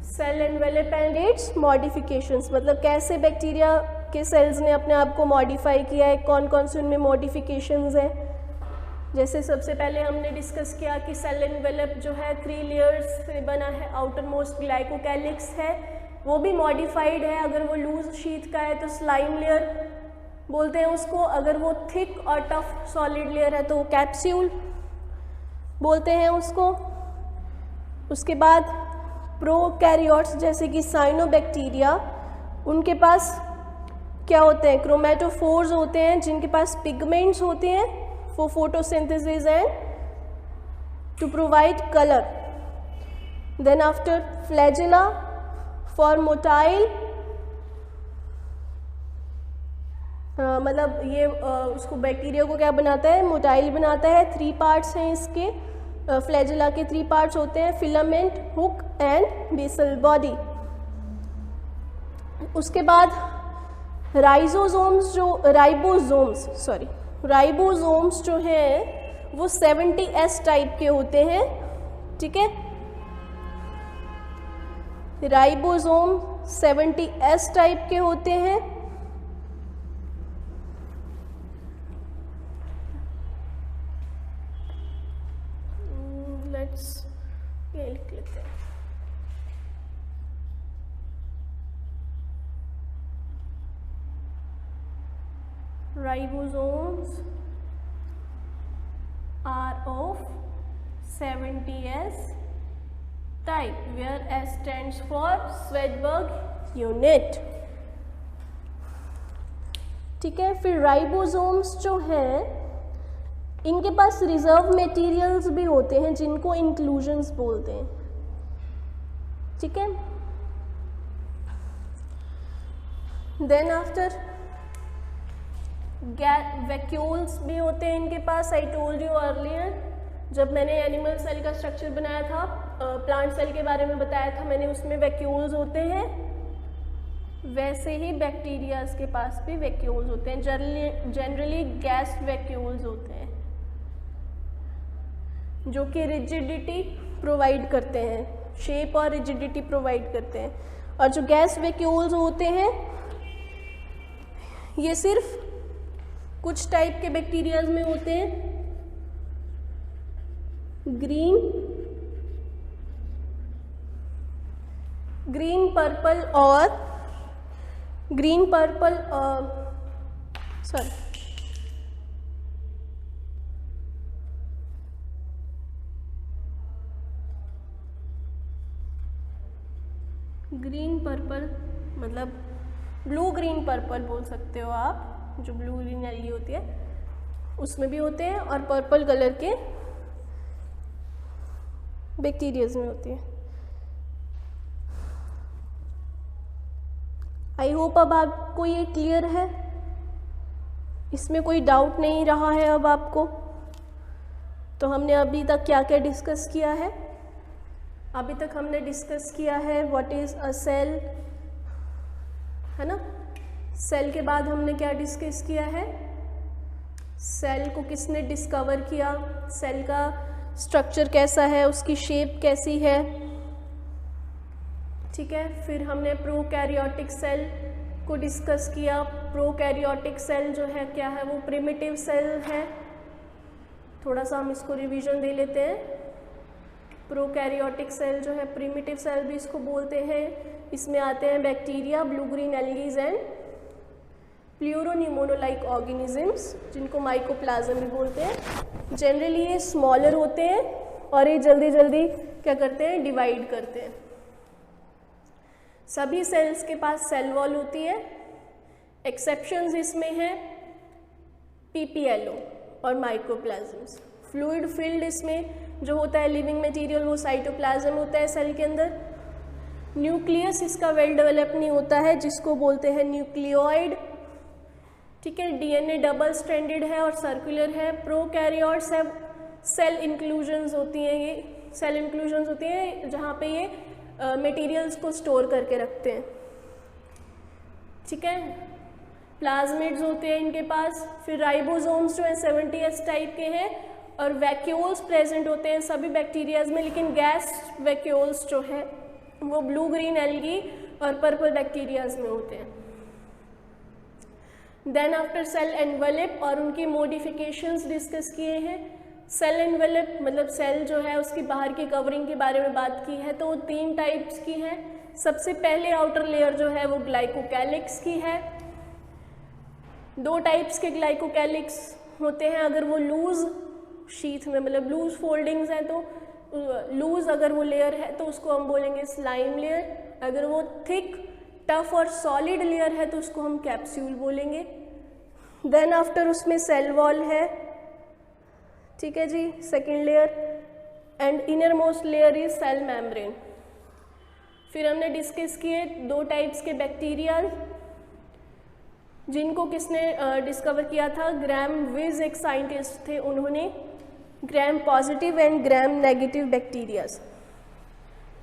cell envelope and its modifications, मतलब कैसे बैक्टीरिया के सेल्स ने अपने आप को मॉडिफाई किया है, कौन कौन से उनमें मॉडिफिकेशंस हैं। जैसे सबसे पहले हमने डिस्कस किया कि सेल एनवेलप जो है 3 लेयर्स से बना है। आउटर मोस्ट ग्लाइकोकैलिक्स है, वो भी मॉडिफाइड है। अगर वो लूज शीथ का है तो स्लाइम लेयर बोलते हैं उसको। अगर वो थिक और टफ सॉलिड लेयर है तो वो कैप्सूल बोलते हैं उसको। उसके बाद प्रोकैरियोट्स जैसे कि साइनोबैक्टीरिया, उनके पास क्या होते हैं? क्रोमेटोफोर्स होते हैं जिनके पास पिगमेंट्स होते हैं for photosynthesis and to provide colour. Then after flagella for motile, मतलब ये उसको बैक्टीरिया को क्या बनाता है? मोटाइल बनाता है। 3 पार्ट्स हैं इसके। फ्लैजेला के 3 पार्ट्स होते हैं filament, hook and basal body. उसके बाद राइबोसोम्स जो हैं वो 70S टाइप के होते हैं। ठीक है, राइबोसोम 70S टाइप के होते हैं। ये लिख लेते हैं। Ribosomes are of 70S type, where S stands for Swedberg unit. ठीक है, फिर राइबोसोम्स जो हैं इनके पास रिजर्व मटेरियल्स भी होते हैं जिनको इंक्लूजन्स बोलते हैं। ठीक है, देन आफ्टर वैक्यूल्स भी होते हैं इनके पास। आई टोल्ड यू अर्लियर, जब मैंने एनिमल सेल का स्ट्रक्चर बनाया था, प्लांट सेल के बारे में बताया था मैंने, उसमें वैक्यूल्स होते हैं। वैसे ही बैक्टीरियाज के पास भी वैक्यूल्स होते हैं। जनरली गैस वैक्यूल्स होते हैं जो कि रिजिडिटी प्रोवाइड करते हैं, शेप और रिजिडिटी प्रोवाइड करते हैं। और जो गैस वैक्यूल्स होते हैं ये सिर्फ कुछ टाइप के बैक्टीरियाज में होते हैं। ग्रीन पर्पल ग्रीन पर्पल, मतलब ब्लू ग्रीन पर्पल बोल सकते हो आप, जो ब्लू ग्रीन एलगी होती है उसमें भी होते हैं, और पर्पल कलर के बैक्टीरियाज में होती है। आई होप अब आपको ये क्लियर है, इसमें कोई डाउट नहीं रहा है अब आपको। तो हमने अभी तक क्या क्या डिस्कस किया है? अभी तक हमने डिस्कस किया है व्हाट इज़ अ सेल, है ना। सेल के बाद हमने क्या डिस्कस किया है? सेल को किसने डिस्कवर किया, सेल का स्ट्रक्चर कैसा है, उसकी शेप कैसी है, ठीक है। फिर हमने प्रोकैरियोटिक सेल को डिस्कस किया। प्रोकैरियोटिक सेल जो है क्या है, वो प्रिमिटिव सेल है। थोड़ा सा हम इसको रिवीजन दे लेते हैं। प्रोकैरियोटिक सेल जो है, प्रिमिटिव सेल भी इसको बोलते हैं। इसमें आते हैं bacteria, blue green algae and pleuropneumonia like organisms, जिनको माइकोप्लाज्म भी बोलते हैं। जनरली ये स्मॉलर होते हैं और ये जल्दी जल्दी क्या करते हैं, डिवाइड करते हैं। सभी सेल्स के पास सेल वॉल होती है। एक्सेप्शंस इसमें हैं पीपीएलओ और माइकोप्लाज्म्स। फ्लूइड फील्ड इसमें जो होता है लिविंग मटेरियल, वो साइटोप्लाज्म होता है सेल के अंदर। न्यूक्लियस इसका वेल डेवलप नहीं होता है, जिसको बोलते हैं न्यूक्लियोइड, ठीक है। डीएनए डबल स्ट्रैंडेड है और सर्कुलर है। प्रोकैरियोट्स है, सेल इंक्लूजन्स होती हैं, ये सेल इंक्लूजन्स होती हैं जहाँ पे ये मटेरियल्स को स्टोर करके रखते हैं, ठीक है। प्लाज्मिड्स होते हैं इनके पास। फिर राइबोसोम्स जो है 70S टाइप के हैं, और वैक्यूल्स प्रेजेंट होते हैं सभी बैक्टीरियाज में, लेकिन गैस वैक्यूल्स जो है वो ब्लू ग्रीन एल्गी और पर्पल बैक्टीरियाज में होते हैं। देन आफ्टर सेल एनवेलप और उनकी मॉडिफिकेशंस डिस्कस किए हैं। सेल एनवेलप मतलब सेल जो है उसकी बाहर की कवरिंग के बारे में बात की है, तो वो 3 टाइप्स की है। सबसे पहले आउटर लेयर जो है वो ग्लाइकोकैलिक्स की है। 2 टाइप्स के ग्लाइकोकैलिक्स होते हैं, अगर वो लूज शीथ में मतलब लूज फोल्डिंग्स हैं तो लूज अगर वो लेयर है तो उसको हम बोलेंगे स्लाइम लेयर। अगर वो थिक टफ और सॉलिड लेयर है तो उसको हम कैप्सूल बोलेंगे। देन आफ्टर उसमें सेल वॉल है, ठीक है जी, second layer, and inner most layer is cell membrane. फिर हमने डिस्कस किए 2 टाइप्स के बैक्टीरिया, जिनको किसने डिस्कवर किया था? ग्राम विज एक साइंटिस्ट थे, उन्होंने gram positive and gram negative bacterias.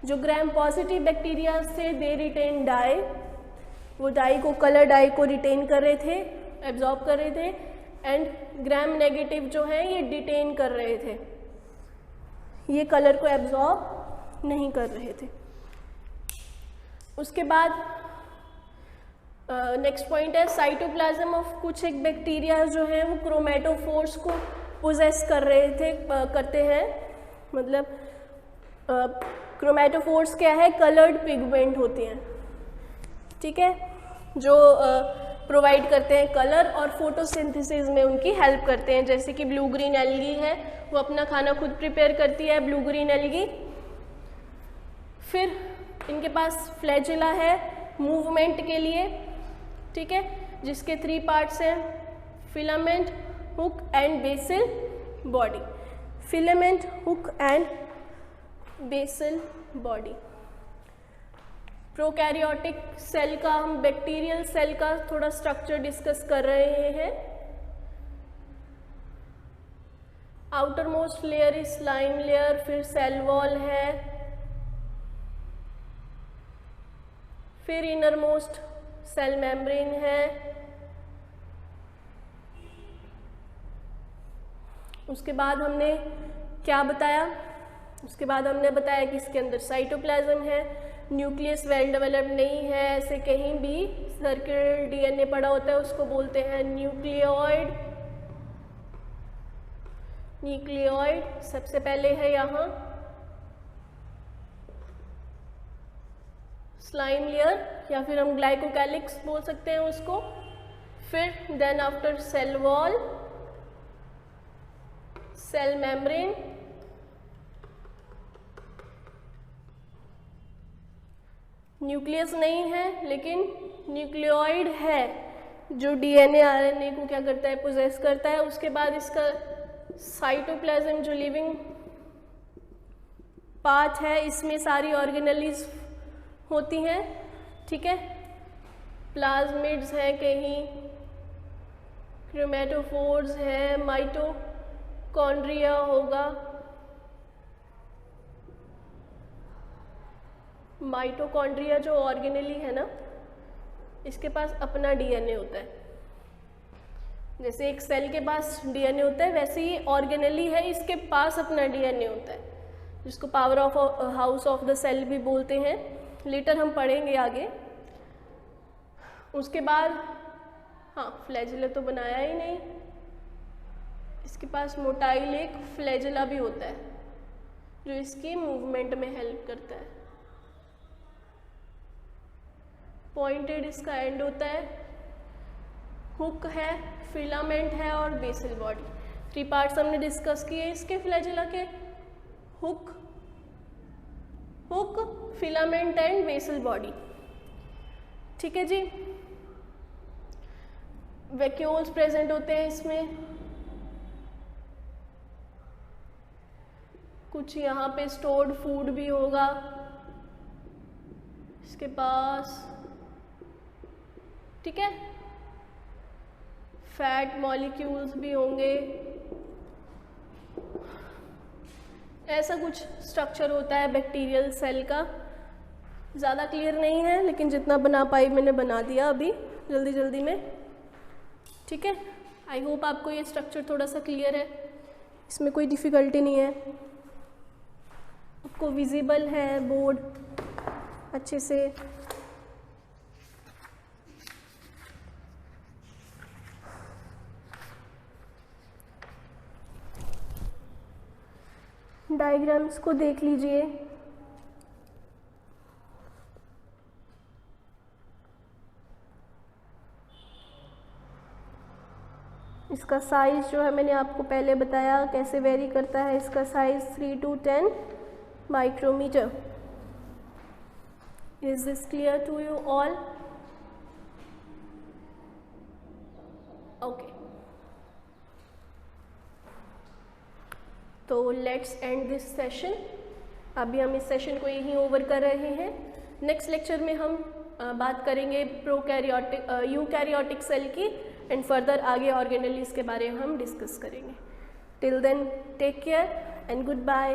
जो ग्राम पॉजिटिव बैक्टीरियाज थे दे रिटेन डाई, वो डाई को, कलर डाई को रिटेन कर रहे थे, एब्जॉर्ब कर रहे थे, एंड ग्राम नेगेटिव जो है ये डिटेन कर रहे थे, ये कलर को एब्जॉर्ब नहीं कर रहे थे। उसके बाद नेक्स्ट पॉइंट है साइटोप्लाज्म ऑफ कुछ एक बैक्टीरिया जो हैं वो क्रोमेटोफोर्स को पोजेस कर रहे थे, करते हैं। मतलब क्रोमेटोफोर्स क्या है? कलर्ड पिगमेंट होती हैं, ठीक है, जो प्रोवाइड करते हैं कलर और फोटोसिंथेसिस में उनकी हेल्प करते हैं। जैसे कि ब्लू ग्रीन एल्गी है, वो अपना खाना खुद प्रिपेयर करती है, ब्लू ग्रीन एल्गी। फिर इनके पास फ्लैजिला है मूवमेंट के लिए, ठीक है, जिसके 3 पार्ट्स हैं, filament, hook and basal body. Filament, hook and basal body. Prokaryotic cell का, हम बैक्टीरियल सेल का थोड़ा स्ट्रक्चर डिस्कस कर रहे हैं। Outer most layer is slime layer, फिर सेल वॉल है, फिर इनर मोस्ट सेल मेम्ब्रेन है, उसके बाद हमने क्या बताया? उसके बाद हमने बताया कि इसके अंदर साइटोप्लाज्म है, न्यूक्लियस वेल डेवलप्ड नहीं है, ऐसे कहीं भी सर्कुलर डीएनए पड़ा होता है उसको बोलते हैं न्यूक्लियोइड। न्यूक्लियोइड सबसे पहले है यहाँ स्लाइम लेयर, या फिर हम ग्लाइकोकैलिक्स बोल सकते हैं उसको। फिर then after cell wall, cell membrane, nucleus नहीं है लेकिन न्यूक्लियोइड है जो डीएनए आरएनए को क्या करता है, पोजेस करता है। उसके बाद इसका साइटोप्लाज्म जो लिविंग पार्ट है, इसमें सारी ऑर्गेनेलीज होती हैं, ठीक है। प्लाज्मिड्स हैं कहीं, क्रोमेटोफोर्स है, माइटोकॉन्ड्रिया होगा, माइटोकॉन्ड्रिया जो ऑर्गेनेली है ना, इसके पास अपना डीएनए होता है। जैसे एक सेल के पास डीएनए होता है, वैसे ही ऑर्गेनेली है, इसके पास अपना डीएनए होता है, जिसको power of house of the cell भी बोलते हैं। लेटर हम पढ़ेंगे आगे। उसके बाद हाँ, फ्लैजिला तो बनाया ही नहीं, इसके पास मोटाइल एक फ्लैजिला भी होता है जो इसकी मूवमेंट में हेल्प करता है। पॉइंटेड इसका एंड होता है, हुक है, फिलामेंट है और बेसल बॉडी। 3 पार्ट्स हमने डिस्कस किए इसके फ्लैजिला के, hook, filament and basal body, ठीक है जी। वैक्यूल्स प्रेजेंट होते हैं इसमें, कुछ यहाँ पे स्टोर्ड फूड भी होगा इसके पास, ठीक है। फैट मॉलिक्यूल्स भी होंगे, ऐसा कुछ स्ट्रक्चर होता है बैक्टीरियल सेल का। ज़्यादा क्लियर नहीं है लेकिन जितना बना पाई मैंने बना दिया अभी जल्दी जल्दी में, ठीक है। आई होप आपको ये स्ट्रक्चर थोड़ा सा क्लियर है, इसमें कोई डिफ़िकल्टी नहीं है, आपको विजिबल है बोर्ड अच्छे से। डायग्राम्स को देख लीजिए। इसका साइज जो है मैंने आपको पहले बताया कैसे वेरी करता है। इसका size 3 to 10 micrometre. Is this clear to you all? Okay, तो लेट्स एंड दिस सेशन। अभी हम इस सेशन को यहीं ओवर कर रहे हैं। नेक्स्ट लेक्चर में हम बात करेंगे प्रोकैरियोटिक यूकैरियोटिक सेल की, एंड फर्दर आगे ऑर्गेनेलीज के बारे में हम डिस्कस करेंगे। Till then take care and good bye.